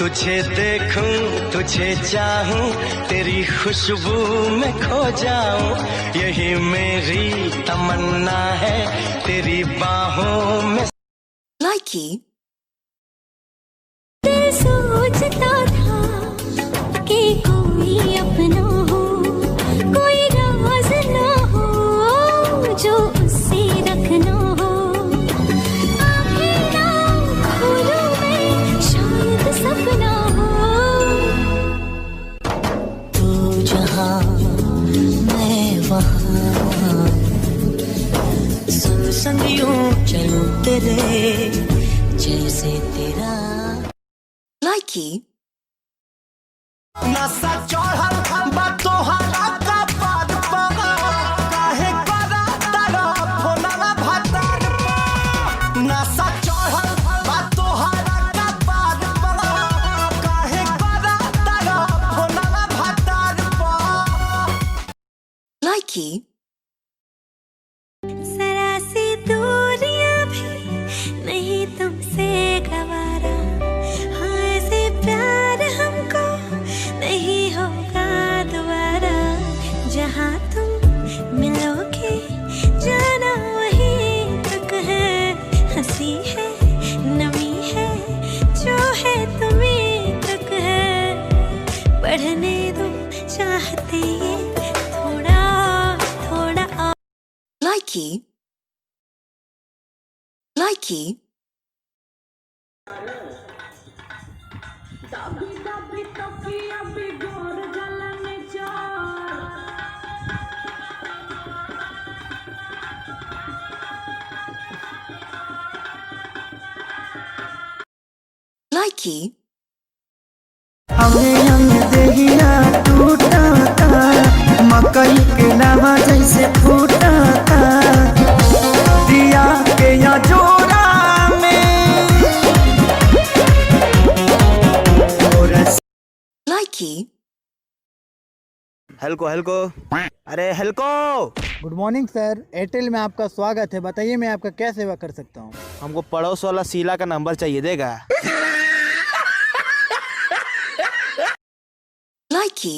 तुझे देखूं तुझे चाहूं तेरी खुशबू में खो जाऊं, यही मेरी तमन्ना है तेरी बाहों में। लाइकी सोचता था कि कोई अपना हो, कोई राज ना हो जो उससे रखना हो। आँखें ना खोलूं मैं शायद सपना हो। तू जहाँ मैं वहाँ, संग संग यूं चलूं तेरे जैसे तेरा। लाइकी नशा चढ़ल बा तोहरा का पार पगा, काहे करा तारा फोनवा भतार पा। नशा चढ़ल बा तोहरा का पार पगा, काहे करा तारा फोनवा भतार पा। लाइकी जरा सी दूरियां भी नहीं तुमसे गवारा, हाँ ऐसे प्यार हमको नहीं होगा दोबारा। जहाँ तुम मिलोगे जाना वहीं तक है, हंसी है नमी है जो है तुम्हीं तक है। बढ़ने दो चाहते ये थोड़ा थोड़ा और। लाइकी लाइकी लाइकी हमें देहिया टूटा था, मकई के नवा जैसे फूटा था, दिया के या जोड़ा में। लाइकी हेल्को हेल्को, अरे हेल्को। गुड मॉर्निंग सर, एयरटेल में आपका स्वागत है। बताइए मैं आपका क्या सेवा कर सकता हूँ। हमको पड़ोस वाला शीला का नंबर चाहिए, देगा? लाइकी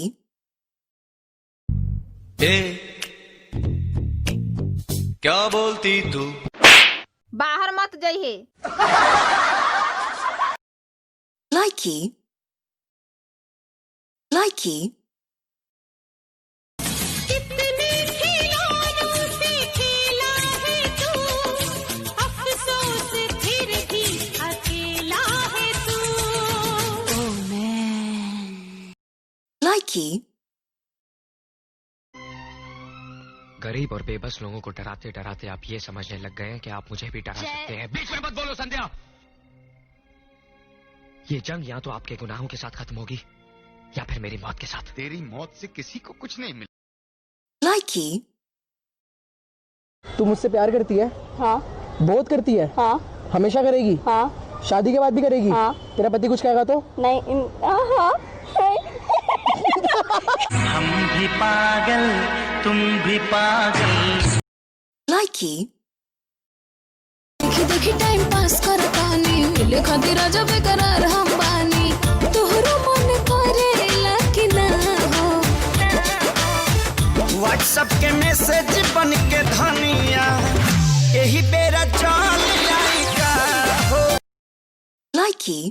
क्या बोलती तू? बाहर मत जाइए। लाइकी लाइकी कितने खिलौनों से खेला है तू, अफसोस फिर भी अकेला है तू। ओ मैन लाइकी गरीब और बेबस लोगों को डराते डराते आप ये समझने लग गए हैं कि आप मुझे भी डरा सकते हैं। बीच में मत बोलो संध्या। ये जंग या तो आपके गुनाहों के साथ खत्म होगी या फिर मेरी मौत के साथ। तेरी मौत से किसी को कुछ नहीं मिला। लाइकी तू मुझसे प्यार करती है? हाँ। बहुत करती है? हाँ। हमेशा करेगी? हाँ। शादी के बाद भी करेगी? हाँ। तेरा पति कुछ कहेगा तो? नहीं। हाँ। हम भी पागल तुम भी पागल। लाइकी देखी देखी टाइम पास करतानी, मिले खातिर राजा बेकरार हम बानी। तोहरो मन करेला कि ना हो, व्हाट्सएप के मैसेज बन के धनिया यही बेरा चल जाएगा हो। लाइकी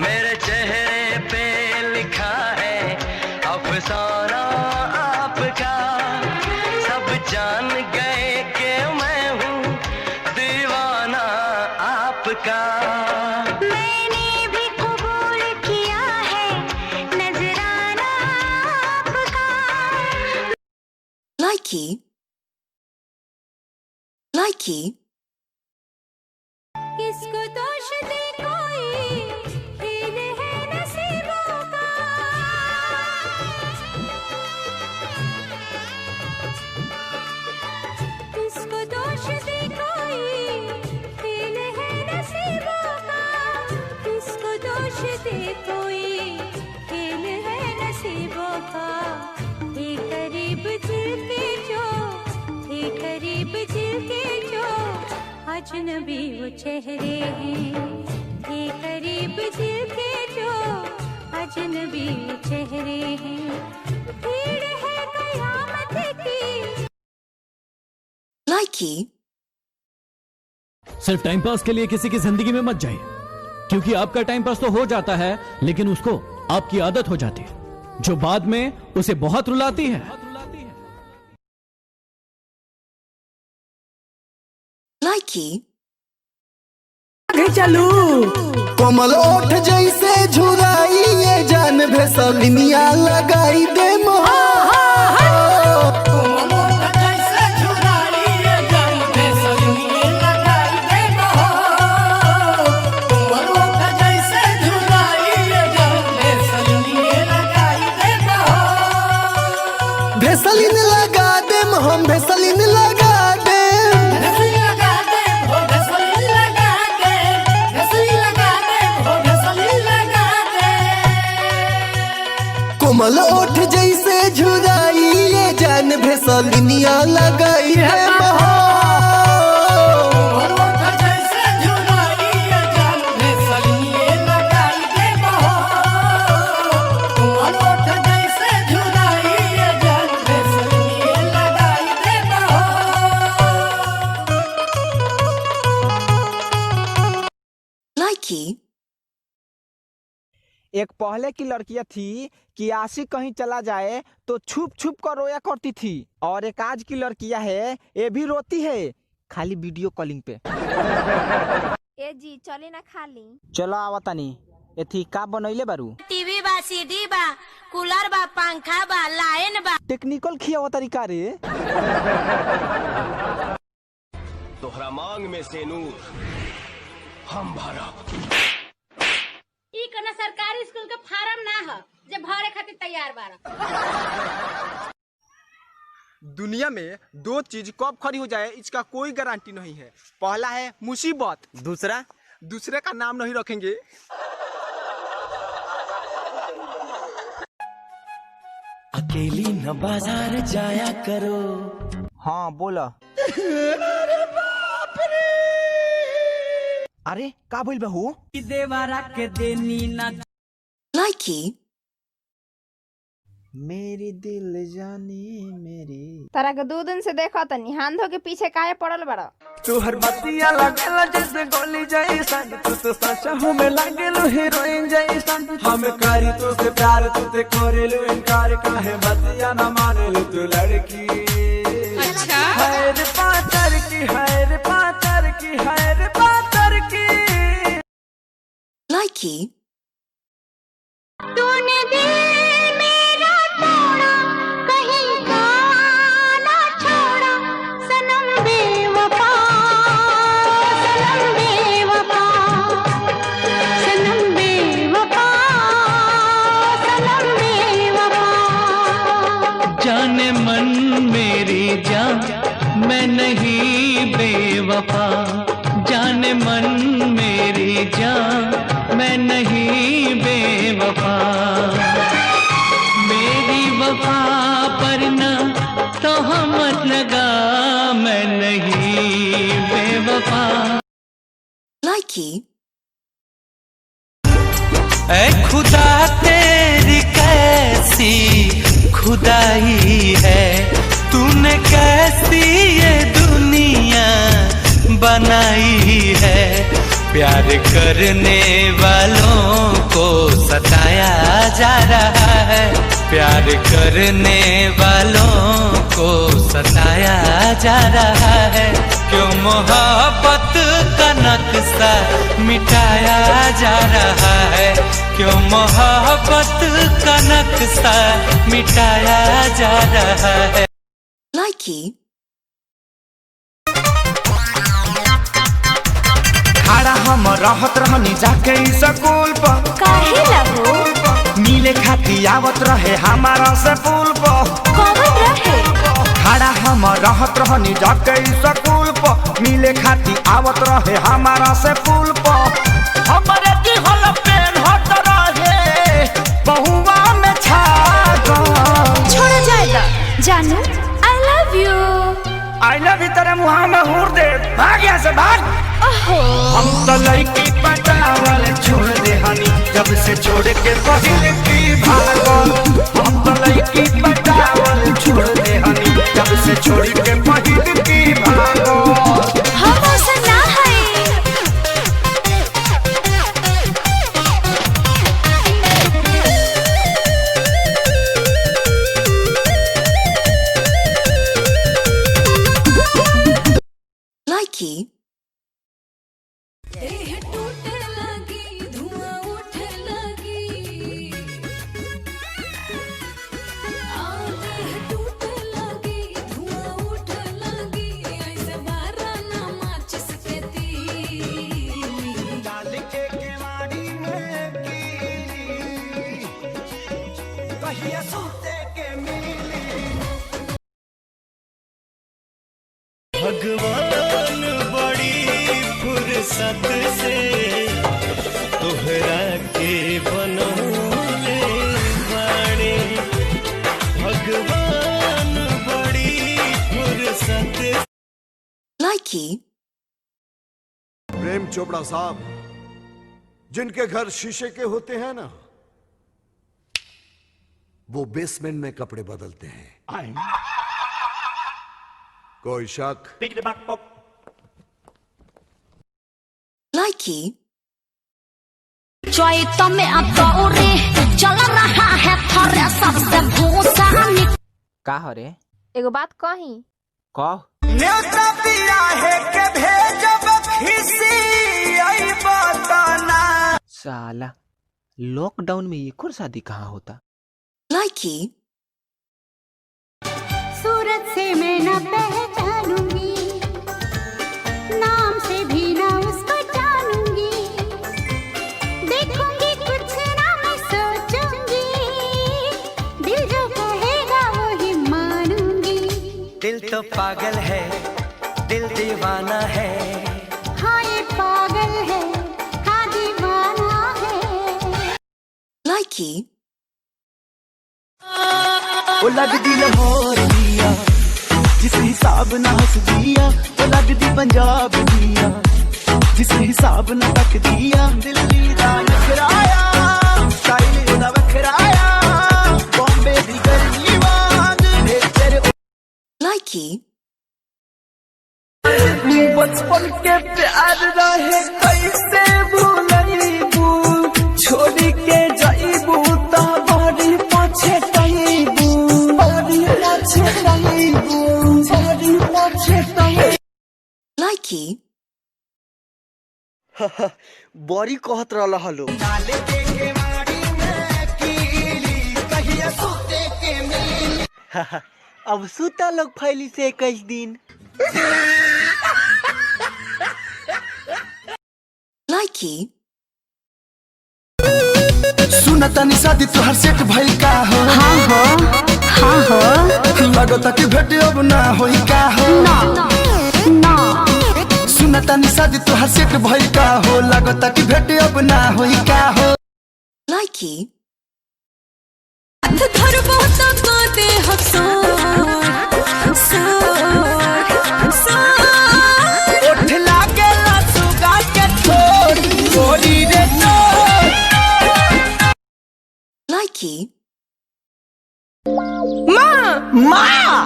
मेरे चेहरे पे लिखा है अफसाना आपका, सब जान गए कि मैं हूँ दीवाना आपका। मैंने भी कबूल किया है नजराना आपका। लाइकी लाइकी किसको दोष दे कोई, खेल है नसीबों का। किसको दोष दे कोई, खेल है नसीबों का। किसको दोष दे कोई, खेल है नसीबों का। हे करीब दिल के जो, हे करीब दिल के जो, अजनबी वो चेहरे हैं ये करीब दिल के जो अजनबी चेहरे हैं, भीड़ है कयामत की। लाइकी सिर्फ टाइम पास के लिए किसी की जिंदगी में मत जाइए, क्योंकि आपका टाइम पास तो हो जाता है लेकिन उसको आपकी आदत हो जाती है, जो बाद में उसे बहुत रुलाती है। लाइकी चलू कोमल ओठ जैसे झुराई ये जान भेसलिनिया लगाई दे भेसलिन लगा दे हम भेसलिन लगा दे कोमल ओठ जैसे झुराई ये जान भेसलिनिया लगाई है लाइकी एक पहले की लड़कियां थी कि आशिक कहीं चला जाए तो छुप छुप कर रोया करती थी, और एक आज की लड़कियां है ये भी रोती है खाली वीडियो कॉलिंग पे। ए जी चली ना खाली। चलो आवतानी। एथी का बनैले बारू? टीवी बा, सीडी बा, कूलर बा, पंखा बा, लाइन बा। टेक्निकल खियावा तरीका रे। तोहरा मांग में से नूर हम भरा। ई कना सरकारी स्कूल का फार्म ना है जे भरे खातिर तैयार बारा। दुनिया में दो चीज कब खड़ी हो जाए इसका कोई गारंटी नहीं है। पहला है मुसीबत, दूसरे का नाम नहीं रखेंगे। अकेली न बाजार जाया करो। हाँ बोला। अरे का बोल बहू? देवरा के देनी ना। लाइकी मेरी दिल जानी मेरी। तारा के 2 दिन से देखा तनी हांधो के पीछे काहे पड़ल बड़ा? तू हर बतिया लगेला जैसे गोली जैसन, तू तो सचा हूँ मैं लगेलू हीरोइन जैसन। हम करी तो से प्यार तू ते करेलू इनकार, काहे बतिया न मानेलू तू लड़की। अच्छा है रे पातर की, है रे पातर की, है रे पातर की। लाइकी तूने दिल मेरा तोड़ा, कहीं का ना छोड़ा, सनम बेवफा, सनम बेवफा, सनम बेवफा, सनम बेवफा। जाने मन मेरी जान मैं नहीं बेवफा, जाने मन मेरी जान मैं नहीं बेवफा। मेरी वफा पर न तो मत लगा, मैं नहीं बेवफा। लाइकी ऐ खुदा तेरी कैसी खुदाई है, तूने कैसी ये दुनिया बनाई है। प्यार करने वालों को सताया जा रहा है, प्यार करने वालों को सताया जा रहा है। क्यों मोहब्बत का नक्शा मिटाया जा रहा है, क्यों मोहब्बत का नक्शा मिटाया जा रहा है। लाइकी खड़ा हम रहत रहनी जाके स्कूल पर, काहे लगो मिले खाती आवत रहे हमारा से पुल पर। कौन रहे? खड़ा हम रहत रहनी जाके स्कूल पर, मिले खाती आवत रहे हमारा से पुल पर। हमारे दिहल पेन हट रहे बहुआ में छा गए। छोड़ जाएगा जानू, I love you. I love you तेरे मुँह में हूर दे, भाग यहाँ से भाग। हम तो लड़की पटावल छोड़ दे हनी, जब से छोड़ के पहले की भागल। हम तो लड़की पटावल छोड़ दे हनी, जब से छोड़ के पहले की भागल। हम सना है लाइकी डाल के केवाड़ी में कीली, कहिया सूते के मिली। भगवान बड़ी फुर्सत से तोहरा के बनौले बाड़े। भगवान बड़ी फुर्सत। लाइकी प्रेम चोपड़ा साहब, जिनके घर शीशे के होते हैं ना, वो बेसमेंट में कपड़े बदलते हैं। कोई शक? लाइकी चोई तो में अतौरे चल रहा है थोड़े सबसे भूसा का हो रे? एगो बात कही, कह। न्योता पिया है के भेजब खिसी आई बताना। साला लॉकडाउन में एक और शादी कहाँ होता? लाइकी सूरत से मैं न पहचानूंगी, नाम से भी न उसको जानूंगी, देखूंगी कुछ ना मैं सोचूंगी, दिल जो कहेगा वही मानूंगी। दिल तो पागल है, दिल दीवाना है। हाँ ये पागल है, हाँ दीवाना है। लाइकी वो लगदी लाहौर दिया, जिस हिसाब ना हंस दिया। वो लगदी पंजाब दिया, जिस हिसाब ना तक दिया। दिल्ली दा नखराया, स्टाइल दा वखराया, बॉम्बे दी गर्मी वांग नेचर। लाइकी बचपन के प्यार रहे कैसे भूलैबू, छोड़ के जाइबू ता बड़ी पाछे तईबू, बड़ी पाछे तईबू, बड़ी पाछे तईबू। लाइकी बड़ी कहत रहला हलो। डाल के केवाड़ी में कीली, कहिया सूते के मिली। अब सूता लोग फैली से 21 दिन। लाइकी सुनता निशादी तुहर सेट भइल का हो? हाँ हो लगता कि भेट अब ना होई का हो? ना सुनता निशादी तुहर सेट भइल का हो? लगता कि भेट अब ना होई का हो? लाइकी घर बहुत बाते उठ लागे सुगा के छोड़ गोरी रे छोड़। लाइकी माँ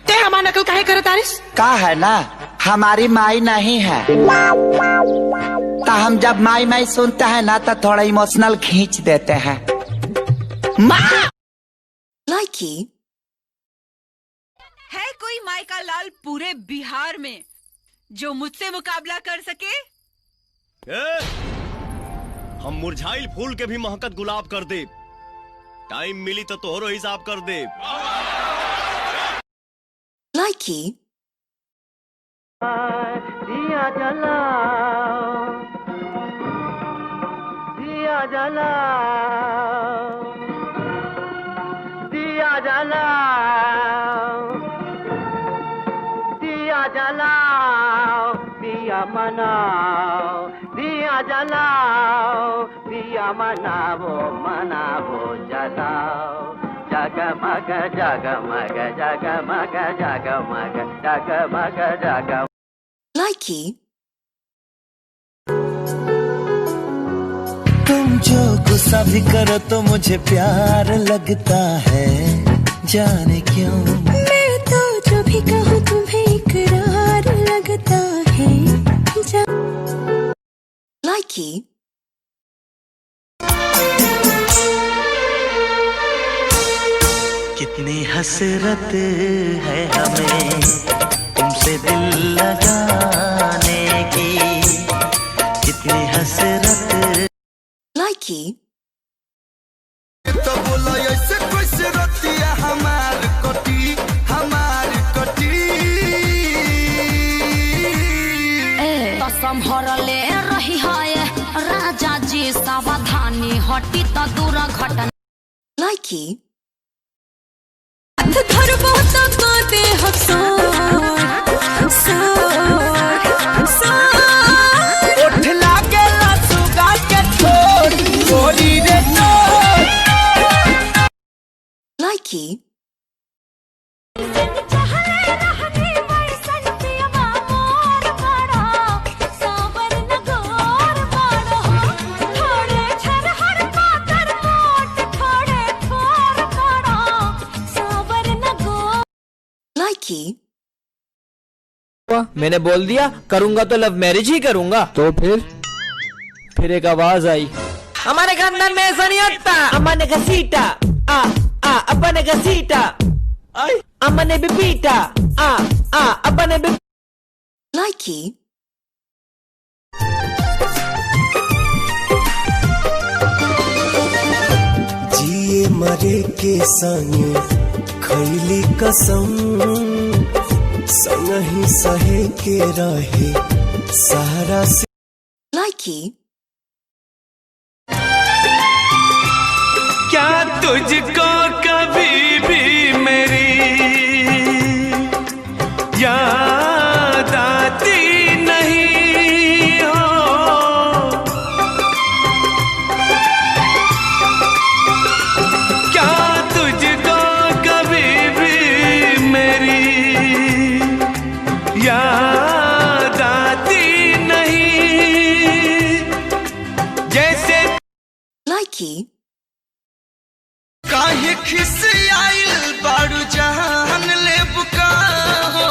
ते हमारा नकल काहे करे तारिस? का है ना, हमारी माई नहीं है, तो हम जब माई माई सुनते हैं ना तो थोड़ा इमोशनल खींच देते हैं। माँ लाइकी है कोई माई का लाल पूरे बिहार में जो मुझसे मुकाबला कर सके? हम मुरझाइल फूल के भी महकत गुलाब कर दे, टाइम मिली तो तोहरो हिसाब कर दे। लाइकी दिया जलाओ, दिया जलाओ, दिया जलाओ, दिया जलाओ, दिया मनाओ, दिया जलाओ, दिया मनावो मनावो जलाओ। जगमग जगमग जगमग जगमग जगमग जगमग। लाइकी तुम जो गुस्सा भी करो तो मुझे प्यार लगता है, जाने क्यों। मैं तो जो भी कहूँ तुम्हें इकरार लगता है। लाइकी कितनी हसरत है हमें तुमसे दिल लगाने की, कितनी हसरत। लाइकी तो बोला ऐसे कैसे रतिया हमार कटी, हमार कटी। तो संभरले रही है राजा जी, सावधानी हटी तो दुर्घटना। लाइकी घर बहुत बाते उठ लागे सुगा के छोड़ गोरी रे छोड़। लाइकी मैंने बोल दिया करूंगा तो लव मैरिज ही करूंगा। तो फिर एक आवाज आई, हमारे खानदान में ऐसा नहीं होता। अम्मा ने घसीटा अब्बा ने घसीटा, अम्मा ने भी पीटा अब्बा ने भी। लाइकी जिए मरे के संग खैली कसम, संग सहे के रहे सहारा से। लाइकी क्या तुझको कभी भी मेरी याद आती नहीं हो, क्या तुझको कभी भी मेरी याद आती नहीं, जैसे। लाइकी काहे खिसियाइल बारू जहान ले बुका हो,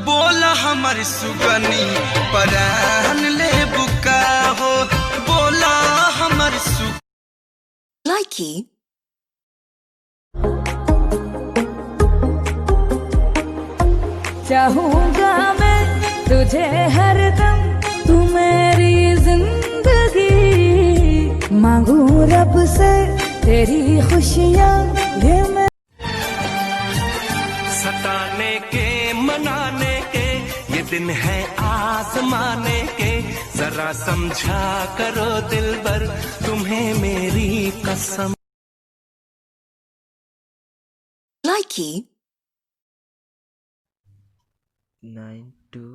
बोला हमर सुगनी परान ले बुका हो, बोला हमर सु। लाइकी चाहूंगा मैं तुझे हरदम, तू मेरी जिंदगी, मांगू रब से तेरी खुशियाँ ये मैं। सताने के मनाने के ये दिन है आजमाने के, जरा समझा करो दिलबर तुम्हें मेरी कसम। लाइकी 92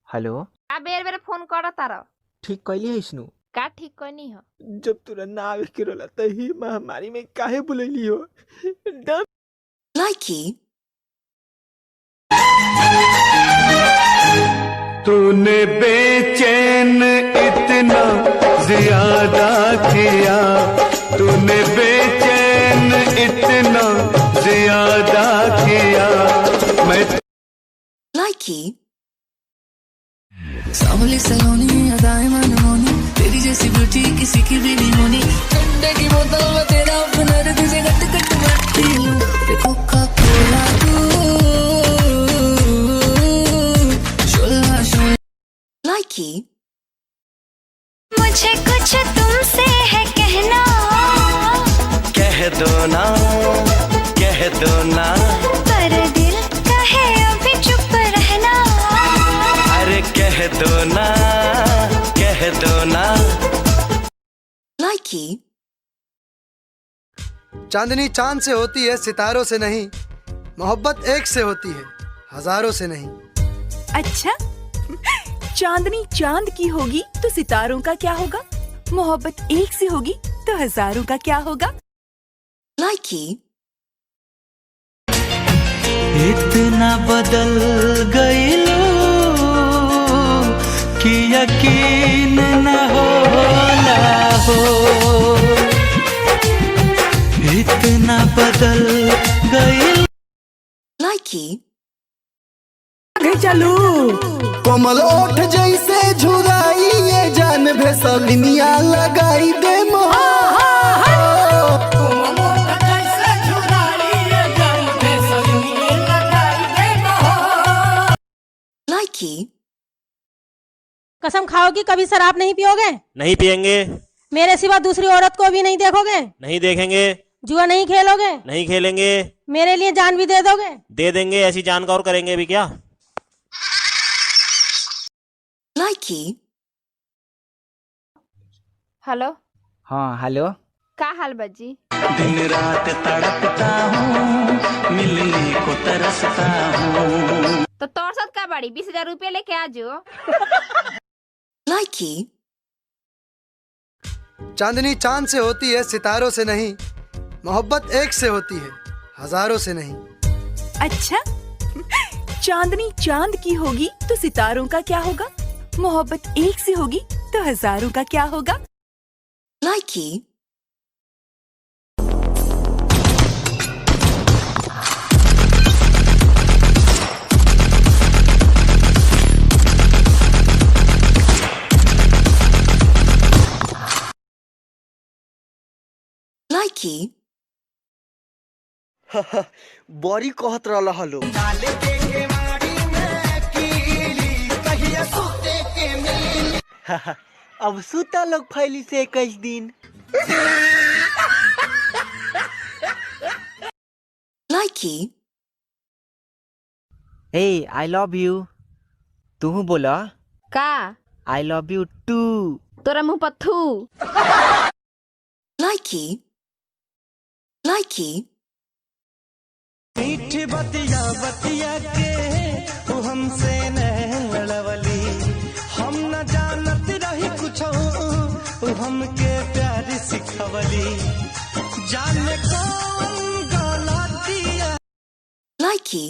हेलो। आ बेर बेर फोन कर तारा। ठीक कैली है स्नू? का ठीक करनी हो? जब तुरा ना आवे के रोला त ही महामारी में काहे बुलैली हो? लाइकी तूने बेचैन इतना ज्यादा किया, तूने बेचैन इतना ज्यादा किया मैं। लाइकी सांवली सलोनी अदाएं मनमोनी, तेरी जैसी ब्यूटी किसी की भी नहीं होनी, ठंडे की बोतल में तेरा हुनर, तुझे गट गट मैं पी लूं, देखो का कोला तू शोला शोला। लाइकी मुझे कुछ तुमसे है कहना, कह दो ना, कह दो ना, पर दिल कहे अभी चुप रहना। अरे कह दो ना, कह दो ना। लाइकी चांदनी चांद से होती है सितारों से नहीं, मोहब्बत एक से होती है हजारों से नहीं। अच्छा चांदनी चांद की होगी तो सितारों का क्या होगा, मोहब्बत एक से होगी तो हजारों का क्या होगा। लाइकी इतना बदल गई लो कि यकीन लाइकी चलू कोमल ओठ जैसे झुराई ये जान भेसलिनिया लगाई दे लाइकी कसम खाओगी कभी शराब नहीं पियोगे? नहीं पियेंगे। मेरे सिवा दूसरी औरत को भी नहीं देखोगे? नहीं देखेंगे। जुआ नहीं खेलोगे? नहीं खेलेंगे। मेरे लिए जान भी दे दोगे? दे देंगे। ऐसी जान का और करेंगे भी क्या? लाइकी हेलो। हाँ हेलो। का हाल बजी? दिन रात तड़पता हूँ मिलने को तरसता हूँ। तो तोर साथ का बड़ी 20,000 रुपया लेके आ जो। लाइकी चांदनी चांद से होती है सितारों से नहीं, मोहब्बत एक से होती है हजारों से नहीं। अच्छा चांदनी चांद की होगी तो सितारों का क्या होगा? मोहब्बत एक से होगी तो हजारों का क्या होगा? लाइकी लाइकी बड़ी कहत रहल हलो। अब सूता लोग फैली से 21 दिन। लाइकी हे आई लव यू। तू बोला का आई लव यू टू। तोरा मुंह पर थू। लाइकी लाइकी मीठी बतिया बतिया के तू हमसे नहीं लड़वली, हम न जानत रही कुछ तू हमके प्यार सिखवली, जाने कौन गलतिया। लाइकी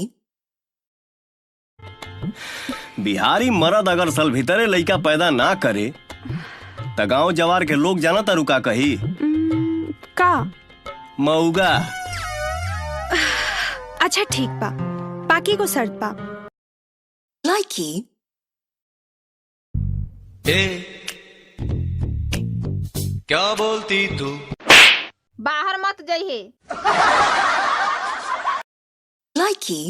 बिहारी मर्द अगर साल भीतरे लड़का पैदा ना करे त गांव जवार के लोग जाना तारू का कही? का मऊगा। अच्छा ठीक बा, बाकी को शर्त बा। लाइकी क्या बोलती तू? बाहर मत जाइए। लाइकी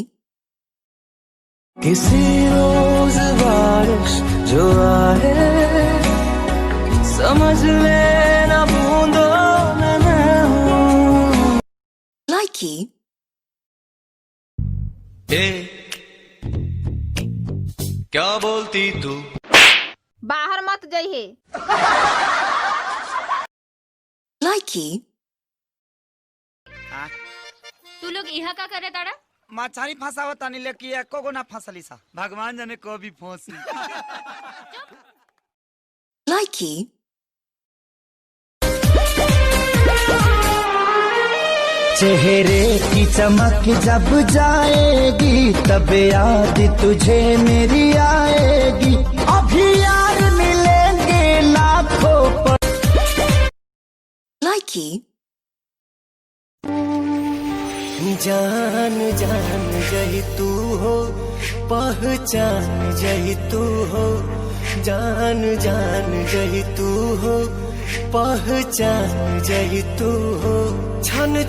किसी रोज बारिश जो आए समझ लेना बूंदों में मैं हूँ। लाइकी क्या बोलती तू? बाहर मत जाइए। लाइकी तू लोग यहाँ का करे ताड़ा? मछली फंसावत तानी लेकिन एको गो ना फंसली सा। भगवान जाने को भी फंसी। लाइकी चेहरे की चमक जब जाएगी तब याद तुझे मेरी आएगी, अभी यार मिलेंगे लाखों पर। लाइकी जान जान जही तू हो, पहचान जही तू हो, जान जान जही तू हो, पहचान जही तू हो। छन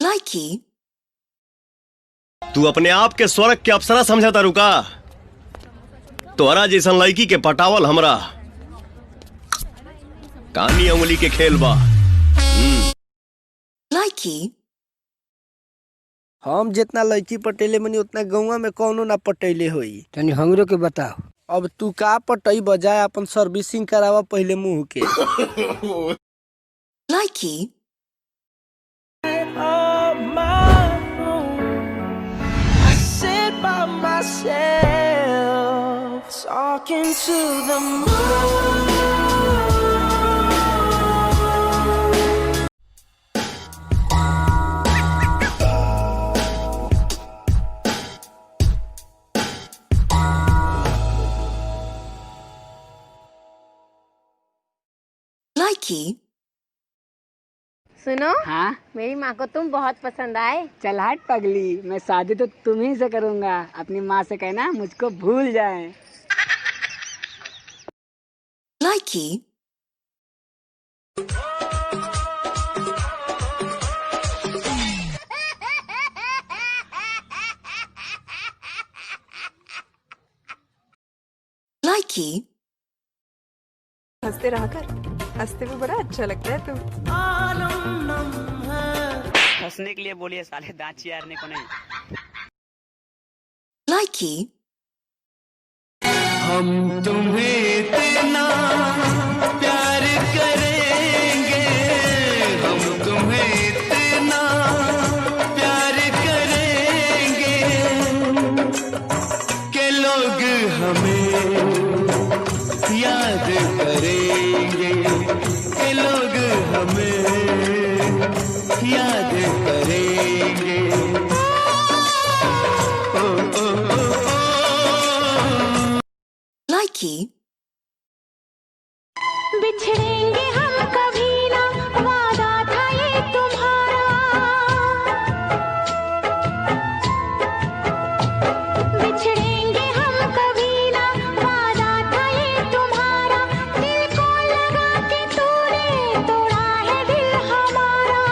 लाइकी तू अपने आप के स्वर्ग के अप्सरा समझा तारू का? तोहरा जैसन लड़की के पटावल हमरा कानी उंगली के खेल बा। लाइकी हम जितना लड़की पटेले मनी उतना गौवा में कौनो ना पटेले होई। तनी हमरो के बताओ। अब तू का पटई बजाय अपन सर्विसिंग करावा पहले मुंह के। लाइकी Talking to the moon. लाइकी सुनो। हाँ? मेरी माँ को तुम बहुत पसंद आए। चल हट पगली, मैं शादी तो तुम्ही से करूंगा। अपनी माँ से कहना मुझको भूल जाए। Likey. Likey. हंसते रहा कर, हंसते में बड़ा अच्छा लगता है तुम। हंसने के लिए बोलिए, साले दांत चियारने को नहीं। Likey. हम तुम्हें इतना प्यार करेंगे, हम तुम्हें इतना प्यार करेंगे कि लोग हमें याद करेंगे, कि लोग हमें याद करेंगे। Likey. बिछड़ेंगे हम कभी ना, वादा था ये तुम्हारा। बिछड़ेंगे हम कभी ना, वादा था ये तुम्हारा। दिल को लगा के तूने तोड़ा है दिल हमारा।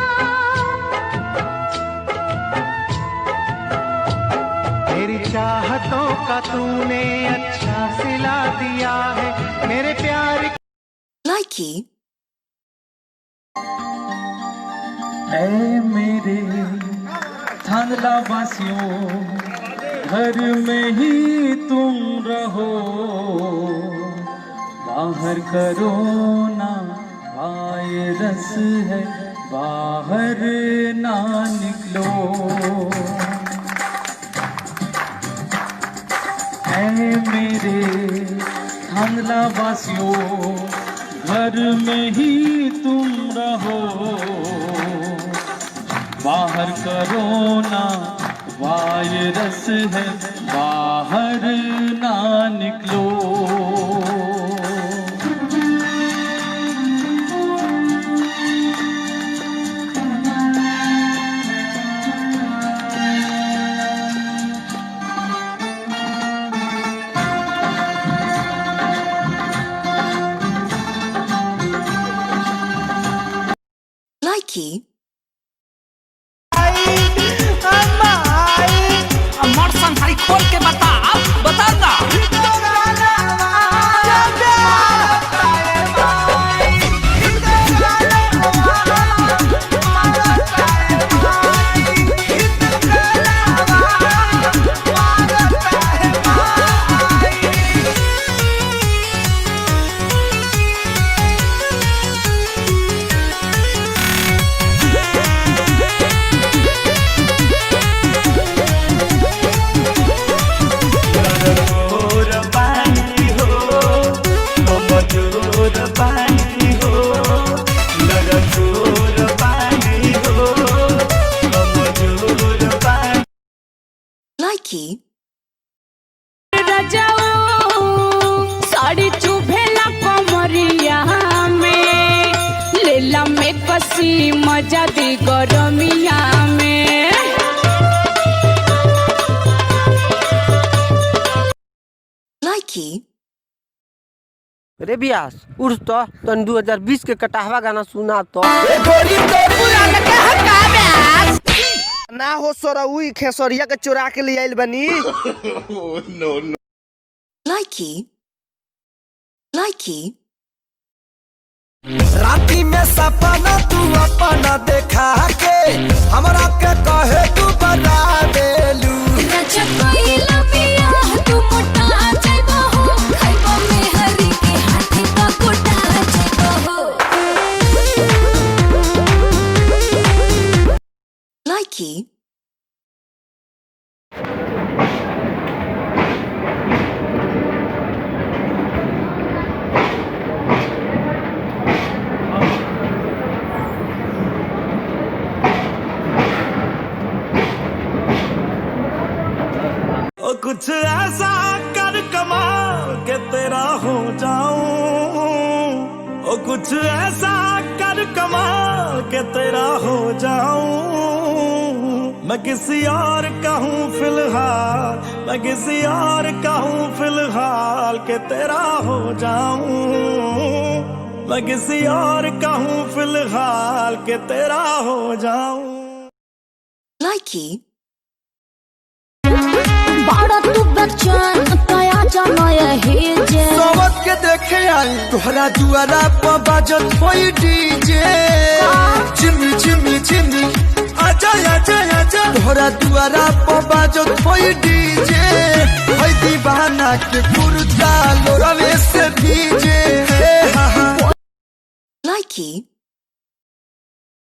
मेरी चाहतों का तूने अच्छा सिला दिया है, मेरे प्यार। Likey. ऐ मेरे थांदला वासियों, घर में ही तुम रहो, बाहर करो ना वायरस है, बाहर ना निकलो। ऐ मेरे थांदला वासियों, घर में ही तुम रहो, बाहर करो ना वायरस है, बाहर ना निकलो। Likey. अमर संसारी खोल के बता ना। Likey. साड़ी चुभेला कमरिया में, लेला में कसी मजा दी गरमिया में। Likey. रे बियास उठ तो तन 2020 के कटाहवा गाना सुना तो। ना हो सोरउई खेसरिया के चुरा के ले आइल बनी। नो। Likey. Likey. राती में सपना तू अपना देखा के, हमरा के कहे तू बना देलू। Likey. कुछ ऐसा कर कमाल के तेरा हो जाऊं, ओ कुछ ऐसा कर कमाल कमाल के तेरा हो जाऊं, मैं किसी और का हूँ फिलहाल, मैं किसी और का हूँ फिलहाल के तेरा हो जाऊं, मैं किसी और का हूँ फिलहाल के तेरा हो जाऊं। लाइकी बाड़ा तू बेचैन कया जाना यही जे सोबत के देखे आई तोहरा दुआरा पर बाजत होई डीजे, चिमी चिमी चिमी आजा आजा आजा, तोहरा दुआरा पर बाजत होई डीजे, होई दीवाना के कुर्ता लोरवे से भीजे। लाइकी